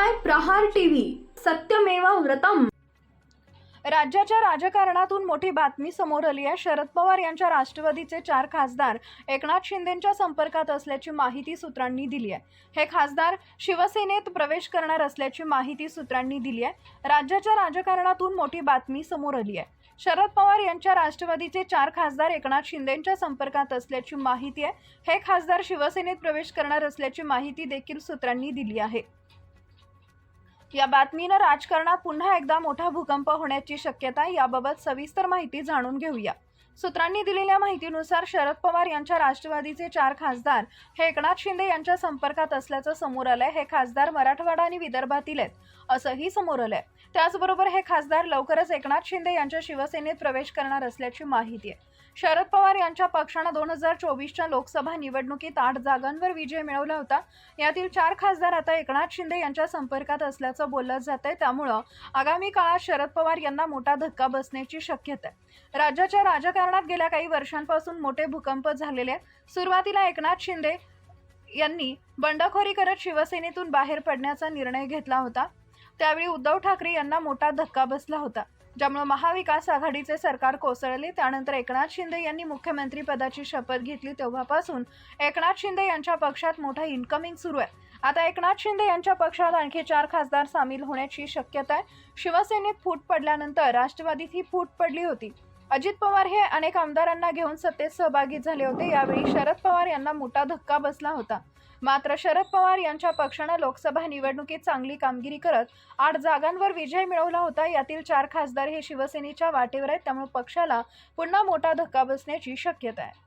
पाहताय प्रहार टीव्ही, सत्यमेव व्रतम। राज्याच्या राजकारणातून मोठी बातमी समोर आली आहे। शरद पवार यांच्या राष्ट्रवादीचे 4 खासदार एकनाथ शिंदेंच्या संपर्कात असल्याची माहिती सूत्रांनी दिली आहे। हे खासदार शिवसेनेत प्रवेश करणार असल्याची माहिती सूत्रांनी दिली आहे। राज्याच्या राजकारणातून मोठी बातमी समोर आली आहे। शरद पवार यांच्या राष्ट्रवादीचे 4 खासदार एकनाथ शिंदेंच्या संपर्कात असल्याची माहिती आहे। हे खासदार शिवसेनेत प्रवेश करणार असल्याची माहिती देखील सूत्रांनी दिली आहे। या बातमीनं राजकारणात पुन्हा एकदा मोठा भूकंप होण्याची शक्यता आहे। याबाबत सविस्तर माहिती जाणून घेऊया। सूत्रांनी दिलेल्या माहितीनुसार शरद पवार यांच्या राष्ट्रवादीचे 4 खासदार हे एकनाथ शिंदे यांच्या संपर्कात असल्याचं समोर आलंय। हे खासदार मराठवाडा आणि विदर्भातील आहेत असंही समोर आलंय। त्याचबरोबर हे खासदार लवकरच एकनाथ शिंदे यांच्या शिवसेनेत प्रवेश करणार असल्याची माहिती आहे। शरद पवार यांच्या पक्षाने 2024च्या लोकसभा निवडणुकीत 8 जागांवर विजय मिळवला होता। यातील 4 खासदार आता एकनाथ शिंदे यांच्या संपर्कात असल्याचं बोललं जातंय। त्यामुळे आगामी काळात शरद पवार यांना मोठा धक्का बसण्याची शक्यता आहे। राज्याच्या राजकारणात गेल्या काही वर्षांपासून मोठे भूकंप झालेले आहेत। सुरुवातीला एकनाथ शिंदे यांनी बंडखोरी करत शिवसेनेतून बाहेर पडण्याचा निर्णय घेतला होता। त्यावेळी उद्धव ठाकरे यांना मोठा धक्का बसला होता, ज्यामुळे महाविकास आघाडीचे सरकार कोसळले। त्यानंतर एकनाथ शिंदे यांनी मुख्यमंत्री पदाची शपथ घेतली। तेव्हापासून एकनाथ शिंदे यांच्या पक्षात मोठा इनकमिंग सुरू आहे। आता एकनाथ शिंदे यांच्या पक्षात आणखी 4 खासदार सामील होण्याची शक्यता आहे। शिवसेनेत फूट पडल्यानंतर राष्ट्रवादीत ही फूट पडली होती। अजित पवार हे अनेक आमदारांना घेऊन सत्तेत सहभागी झाले होते। यावेळी शरद पवार यांना मोठा धक्का बसला होता। मात्र शरद पवार यांच्या पक्षाने लोकसभा निवडणुकीत चांगली कामगिरी करत 8 जागांवर विजय मिळवला होता। यातील 4 खासदार हे शिवसेनेच्या वाटेवर आहेत। त्यामुळे पक्षाला पुन्हा मोठा धक्का बसण्याची शक्यता आहे।